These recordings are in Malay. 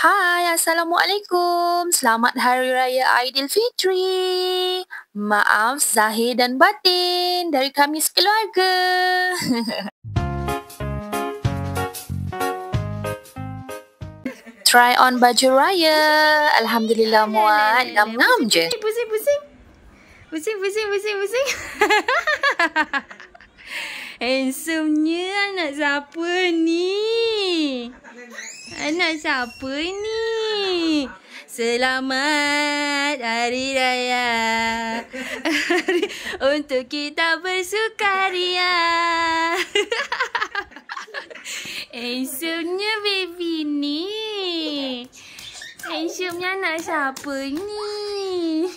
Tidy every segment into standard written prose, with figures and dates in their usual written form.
Hai, Assalamualaikum. Selamat Hari Raya Aidilfitri. Maaf zahir dan batin dari kami sekeluarga. Try on baju raya. Alhamdulillah muat. Ngam-ngam je. Pusing. Handsome-nya anak siapa ni? Selamat Hari Raya untuk kita bersukaria. Handsome-nya baby ni. Handsome-nya anak siapa ni?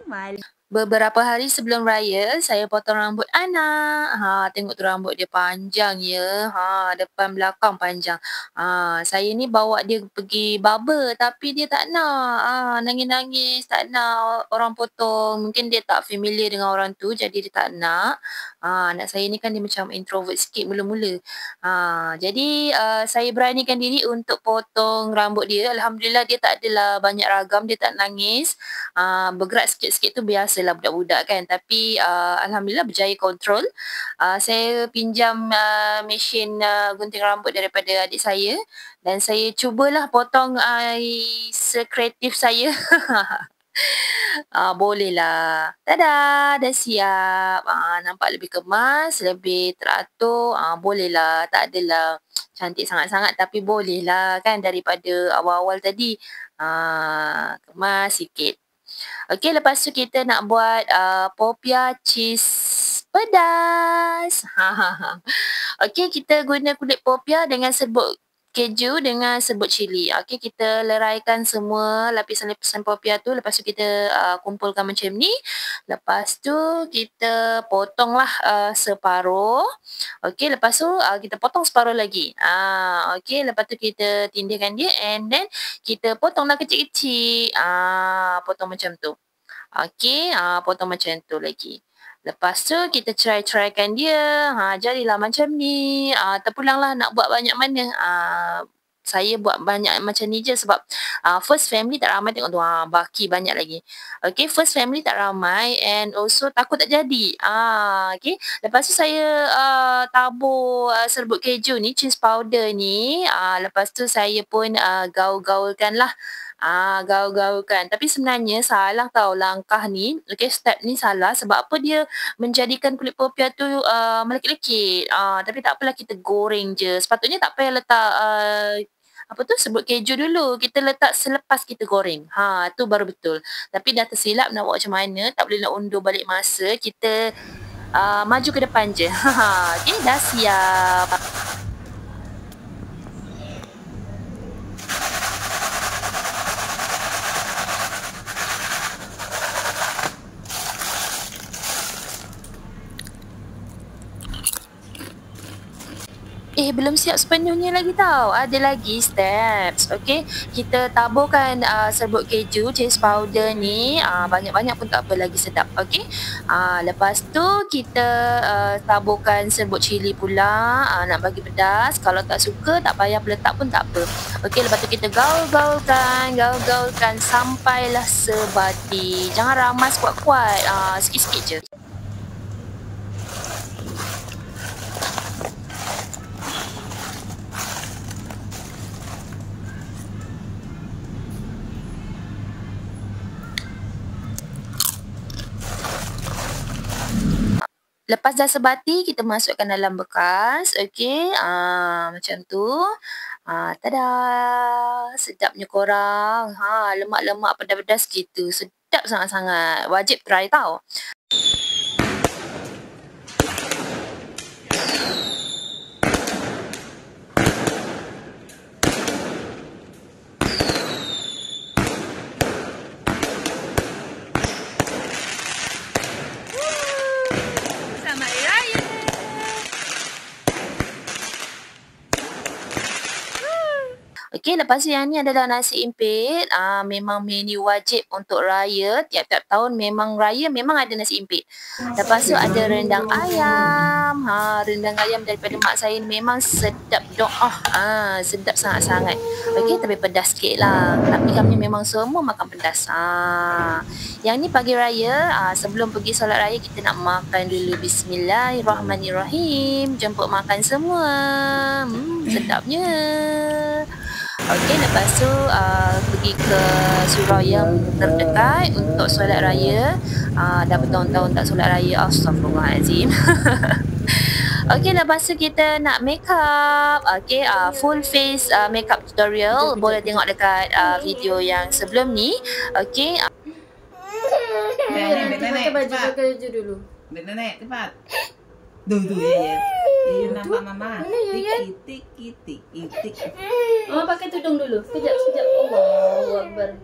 Malu. Beberapa hari sebelum raya, saya potong rambut anak. Tengok tu rambut dia panjang ya. Depan belakang panjang. Saya ni bawa dia pergi barber tapi dia tak nak. Nangis-nangis, tak nak orang potong. Mungkin dia tak familiar dengan orang tu jadi dia tak nak. Anak saya ni kan dia macam introvert sikit mula-mula. Jadi saya beranikan diri untuk potong rambut dia. Alhamdulillah dia tak adalah banyak ragam, dia tak nangis. Bergerak sikit-sikit tu biasalah budak-budak kan, tapi Alhamdulillah berjaya kontrol. Saya pinjam mesin gunting rambut daripada adik saya dan saya cubalah potong sekreatif saya. Bolehlah. Tada, dah siap. Nampak lebih kemas, lebih teratur. Bolehlah. Tak adalah cantik sangat-sangat tapi bolehlah kan daripada awal-awal tadi. Kemas sikit. Okey, lepas tu kita nak buat popia cheese pedas. Okey, kita guna kulit popia dengan serbuk keju dengan serbuk cili. Okey, kita leraikan semua lapisan-lapisan popia tu. Lepas tu kita kumpulkan macam ni. Lepas tu kita potonglah separuh. Okey, lepas tu kita potong separuh lagi. Okey, lepas tu kita tindihkan dia and then kita potonglah kecil-kecil. Potong macam tu. Okey, potong macam tu lagi. Lepas tu kita try-trykan dia. Jadilah macam ni. Terpulanglah nak buat banyak mana. Saya buat banyak macam ni je sebab first family tak ramai, tengok tu baki banyak lagi. Okay, first family tak ramai and also takut tak jadi. Okay, lepas tu saya tabur serbuk keju ni, cheese powder ni. Lepas tu saya pun gaul-gaulkan lah. Gaul-gaulkan. Tapi sebenarnya salah tau langkah ni. Okay, step ni salah sebab apa, dia menjadikan kulit popia tu melekit-lekit. Tapi tak apalah, kita goreng je. Sepatutnya tak payah letak serbuk keju dulu. Kita letak selepas kita goreng. Tu baru betul. Tapi dah tersilap nak buat macam mana. Tak boleh nak undur balik masa. Kita maju ke depan je. Okay, dah siap. Belum siap sepenuhnya lagi tau. Ada lagi steps. Okay, kita taburkan serbuk keju, cheese powder ni. Banyak-banyak pun tak apa, lagi sedap. Okay, lepas tu kita taburkan serbuk cili pula. Nak bagi pedas. Kalau tak suka, tak payah letak pun tak apa. Okay, lepas tu kita gaul-gaulkan sampailah sebati. Jangan ramas kuat-kuat. Sikit-sikit je. Lepas dah sebati, kita masukkan dalam bekas. Okey, macam tu. Tada! Sedapnya korang. Lemak-lemak pedas-pedas gitu. Sedap sangat-sangat. Wajib try tau. Okey, Okey, lepas tu yang ni adalah nasi impit. Memang menu wajib untuk raya. Tiap-tiap tahun memang raya memang ada nasi impit. Lepas tu ada rendang ayam. Rendang ayam daripada mak saya ni memang sedap dok. Sedap sangat-sangat. Okey, tapi pedas sikit lah. Tapi kami memang semua makan pedas. Yang ni pagi raya. Sebelum pergi solat raya kita nak makan dulu. Bismillahirrahmanirrahim. Jemput makan semua. Sedapnya. Okey, lepas tu pergi ke surau yang terdekat untuk solat raya. Dah bertahun-tahun tak solat raya. Astaghfirullahalazim. Okey, lepas tu kita nak make up. Okey, full face makeup tutorial. Boleh tengok dekat video yang sebelum ni. Okey. Pakai baju dulu. Nenek, cepat. Tu ya. Ini nampak mama. Tik. Pakai tudung dulu. Sekejap. Allahu Akbar.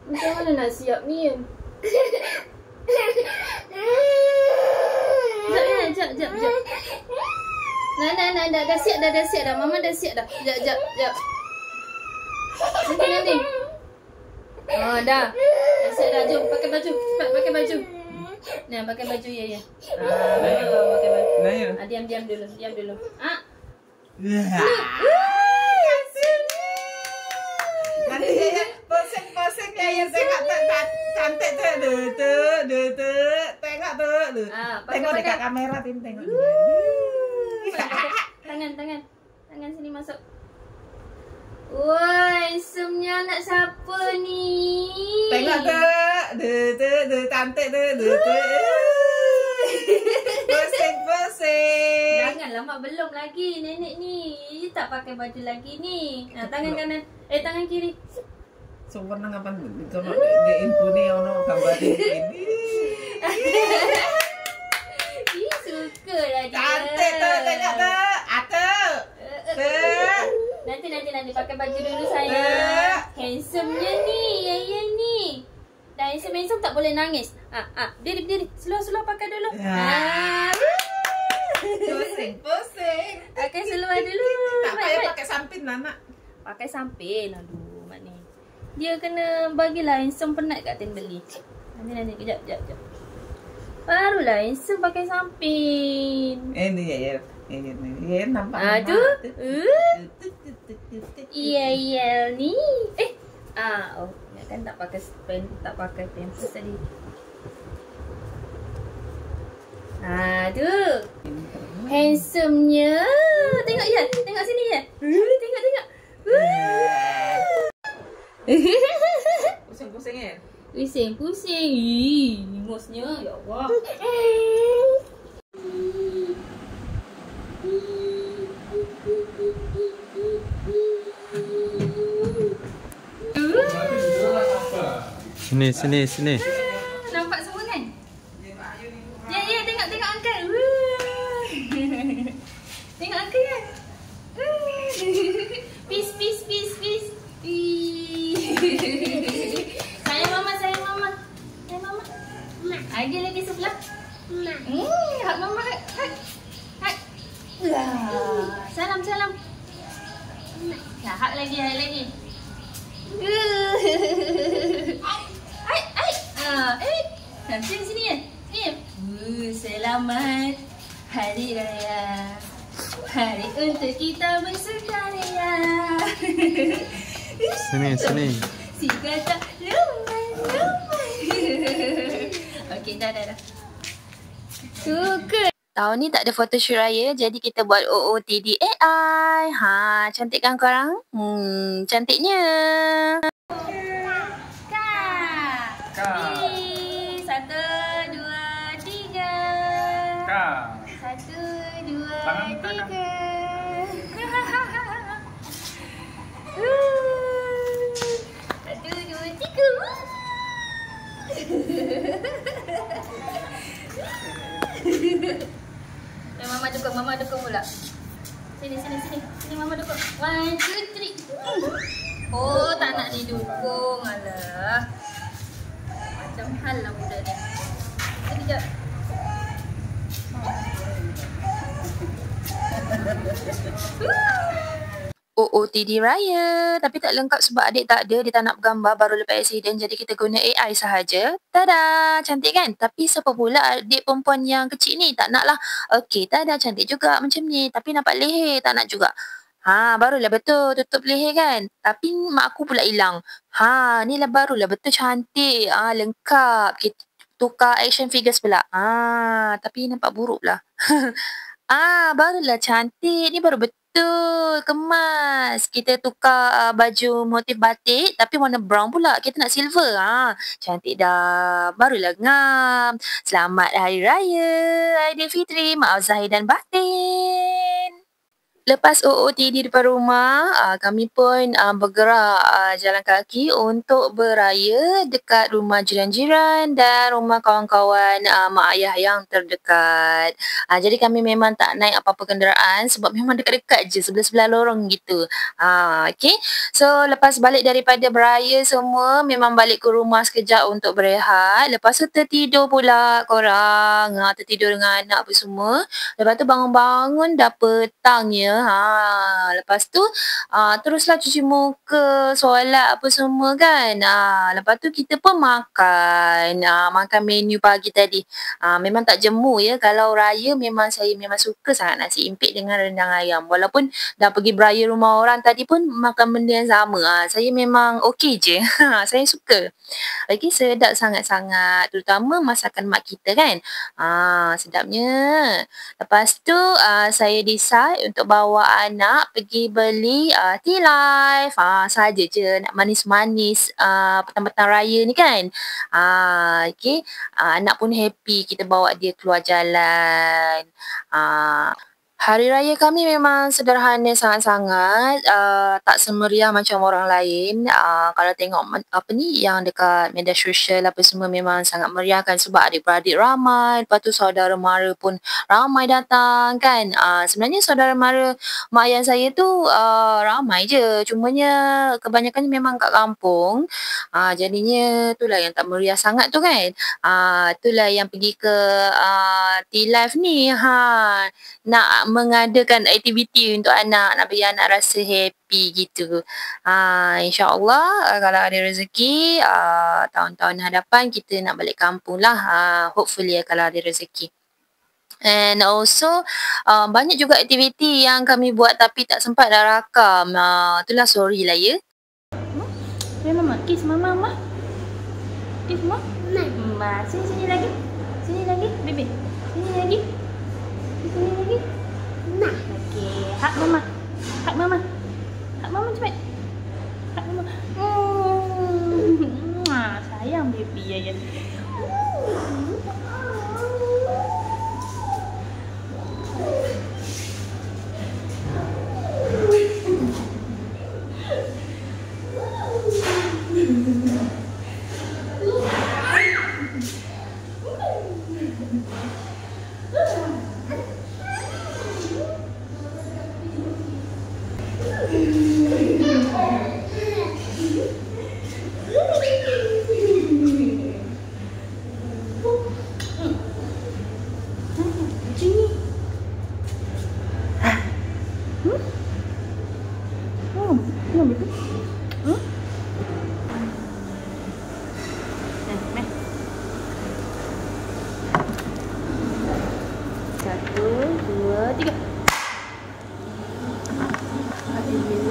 Macam mana nak siap ni? Sekejap. Nah, dah siap dah. Mama dah siap dah. Sekejap. Nanti. Dah. Dah siap dah. Jom pakai baju. Cepat pakai baju. Nah, pakai baju ya. Pakai baju. Diam dulu. Nanti ya, posing ya tengok cantik tu. Tengok tu. Tengok dekat kamera tengok. Tangan sini masuk. Woi, semnya anak siapa ni? Tengok tu, cantik tu. Posing. Janganlah mak, belum lagi nenek ni. Tak pakai baju lagi ni. Tangan kanan. Tangan kiri. So pernah ngapain kalau di info ni ono gambar ini. Suka lah dia. Cantik tu, tengok tu. Nanti pakai baju dulu saya. Handsome-nya ni, Yayan ni. Dah handsome tak boleh nangis. Berdiri. Seluar pakai dulu. Posing. Pakai seluar dulu. Tak payah pakai samping nak. Pakai samping. Aduh, mak ni. Dia kena bagilah handsome penat kat beli. Nanti kejap. Barulah handsome pakai samping. Ni ya. Ini nampak. Aduh. Iya ni. Kan tak pakai pampers tadi. Aduh. Handsome-nya. Tengok ya. Tengok sini ya. Tengok. Pusing-pusing ya. Pusing. Ingusnya. Ya Allah. Sini. Nampak semua kan? Ya, tengok uncle. Tengok uncle kan? Peace. Sayang mama. Ada lagi sebelah. Hak mama. Hak. Salam. Hak lagi. Sini ya. Selamat Hari Raya. Hari untuk kita bersukaria. Sini. Si kata lumai. Okey, dah. Suka. Tahun ni tak ada photoshoot raya, jadi kita buat OOTD AI. Cantik kan korang? Cantiknya. Kak. 1, 2, 3. Kak. 1, 2, 3. 1, 2, 3. Mama dukung pula. Sini mama dukung. 1, 2, 3. Oh, tak nak didukung. Alah. Macam hal lah budak ni. Sekejap. OOTD raya. Tapi tak lengkap sebab adik tak ada. Dia tak nak bergambar baru lepas accident. Jadi kita guna AI sahaja. Tada! Cantik kan? Tapi siapa pula adik perempuan yang kecil ni? Tak nak lah. Okey, tada. Cantik juga macam ni. Tapi nampak leher. Tak nak juga. Barulah betul. Tutup leher kan? Tapi mak aku pula hilang. Ni lah barulah betul cantik. Lengkap. Kita tukar action figures pula. Tapi nampak buruk lah. Barulah cantik. Ni baru betul. Kemas. Kita tukar baju motif batik tapi warna brown pula. Kita nak silver. Cantik dah. Barulah ngam. Selamat Hari Raya Aidilfitri. Maaf zahir dan batin. Lepas OOTD depan rumah, kami pun bergerak jalan kaki untuk beraya dekat rumah jiran-jiran dan rumah kawan-kawan mak ayah yang terdekat. Jadi kami memang tak naik apa-apa kenderaan sebab memang dekat-dekat je, sebelah-sebelah lorong gitu. Okay. So, lepas balik daripada beraya semua, memang balik ke rumah sekejap untuk berehat. Lepas tu tertidur pula korang. Tertidur dengan anak apa semua. Lepas tu bangun-bangun dah petangnya. Lepas tu teruslah cuci muka, solat apa semua kan. Lepas tu kita pun makan. Makan menu pagi tadi. Memang tak jemu ya. Kalau raya saya memang suka sangat nasi impit dengan rendang ayam. Walaupun dah pergi beraya rumah orang tadi pun makan benda yang sama. Saya memang okey je. Saya suka. Lagi sedap sangat-sangat. Terutama masakan mak kita kan. Sedapnya. Lepas tu saya decide untuk bawa anak pergi beli tea life. Saja je nak manis-manis petang-petang raya ni kan. Okay. Anak pun happy kita bawa dia keluar jalan. Hari raya kami memang sederhana sangat-sangat. Tak semeriah macam orang lain. Kalau tengok yang dekat media sosial apa semua memang sangat meriah kan sebab adik-beradik ramai. Lepas tu saudara mara pun ramai datang kan. Sebenarnya saudara mara mak ayah saya tu ramai je. Cumanya kebanyakannya memang kat kampung. Jadinya itulah yang tak meriah sangat tu kan. Itulah yang pergi ke tea life ni. Nak mengadakan aktiviti untuk anak, nak bagi anak rasa happy gitu. InsyaAllah kalau ada rezeki tahun-tahun hadapan kita nak balik kampung lah. Hopefully kalau ada rezeki. And also banyak juga aktiviti yang kami buat tapi tak sempat dah rakam. Itulah sorry lah ya. Mama, kiss mama. Kiss mama. Sini lagi. Sini lagi, baby. Sini lagi. Sini lagi. Okey, hak mama. Hak mama. Hak mama cepat. Hak mama. Sayang baby ya.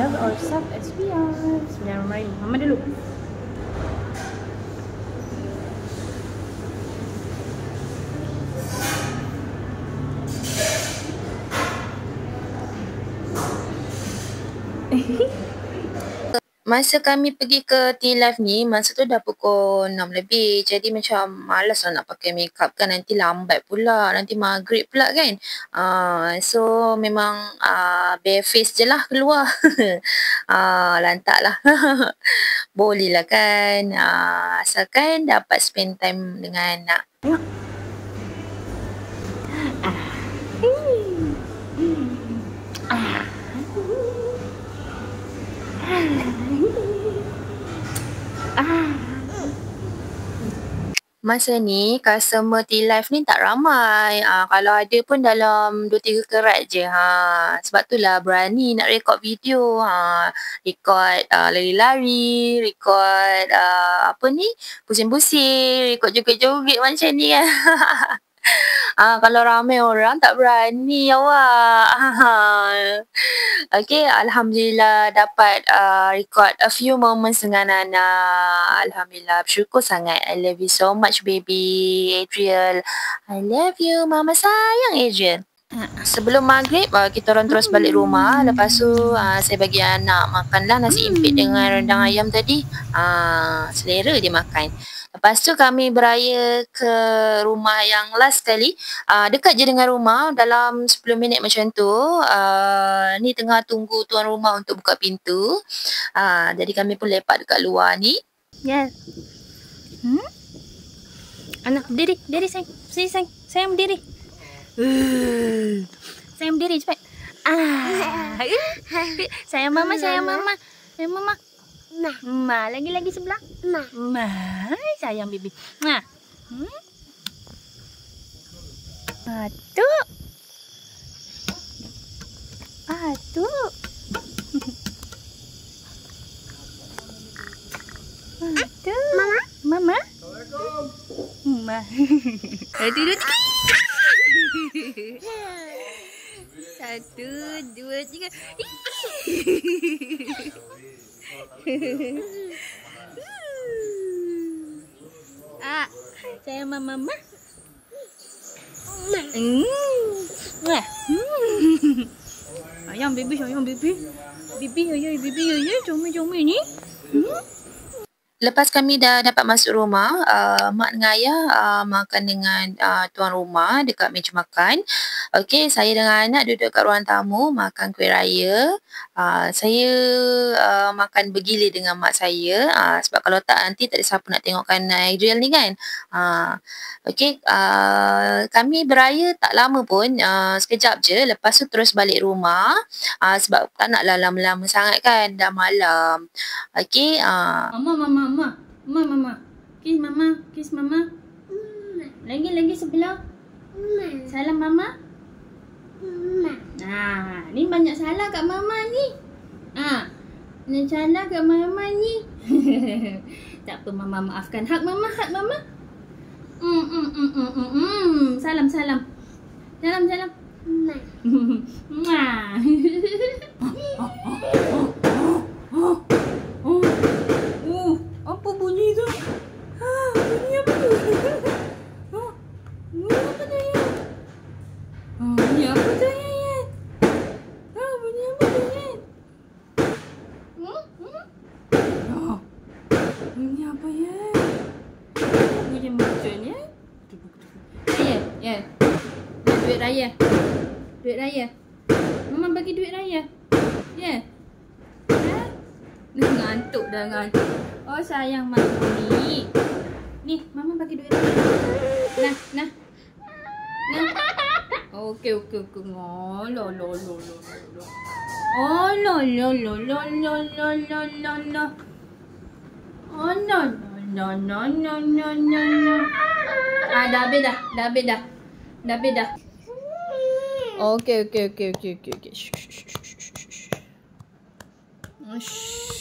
Love ourselves as we are. Bismillahirrahmanirrahim. Mama dulu. Masa kami pergi ke tea life ni, masa tu dah pukul 6 lebih. Jadi macam malas lah nak pakai makeup kan. Nanti lambat pula. Nanti maghrib pula kan. So memang bare face je lah keluar. Lantak lah. Boleh lah kan. Asalkan dapat spend time dengan anak. Masa ni customer T-Live ni tak ramai. Kalau ada pun dalam 2-3 kerat je. Sebab tu lah berani nak rekod video. Rekod lari-lari, rekod pusing-pusing, rekod joget-joget macam ni kan. Kalau ramai orang tak berani awak. Okay, Alhamdulillah dapat record a few moments dengan Nana. Alhamdulillah, bersyukur sangat. I love you so much baby Adriel. I love you, mama sayang Adriel. Sebelum maghrib kita orang terus balik rumah. Lepas tu saya bagi anak makanlah nasi impit dengan rendang ayam tadi. Selera dia makan. Lepas tu kami beraya ke rumah yang last kali. Dekat je dengan rumah, dalam 10 minit macam tu. Ni tengah tunggu tuan rumah untuk buka pintu. Jadi kami pun lepak dekat luar ni. Ya. Anak berdiri, berdiri sayang. Sini sayang, sayang berdiri. Sayang berdiri cepat. Sayang mama, sayang mama. Sayang mama. Ma, lagi sebelah. Ma, sayang bibi. Atuk. Atuk. Atuk. Mama. Mama. Tidur. 1, 2, 3. Sayang mama. Ayam baby, ayam baby. Bibi, ayam baby, ayam comel-comel ni. Lepas kami dah dapat masuk rumah, mak dengan ayah makan dengan tuan rumah dekat meja makan. Okey, saya dengan anak duduk kat ruang tamu makan kuih raya. Saya makan bergilir dengan mak saya. Sebab kalau tak nanti tak ada siapa nak tengokkan Adriel ni kan. Okey, kami beraya tak lama pun, sekejap je. Lepas tu terus balik rumah. Sebab tak naklah lama-lama sangat kan, dah malam. Okey, Mama. Kiss mama. Lagi sebelah. Salam mama. Ni banyak salah kat mama ni. Ni salah kat mama ni. Tak apa mama maafkan. Hak mama. Salam. Salam. Apa bunyi tu? Bunyi apa tu? Bunyi apa tu ya? Bunyi apa tu ya? Bunyi apa tu ya? Bunyi apa ya? Bunyi macam ya? Ya. Duit raya. Mama bagi duit raya. Ya. Ngantuk. Oh sayang mama ni. Ni mama bagi duit raya. Nah. Okey. Oh lo. Oh lo. Oh no. Dah habis dah. Okey. Shh.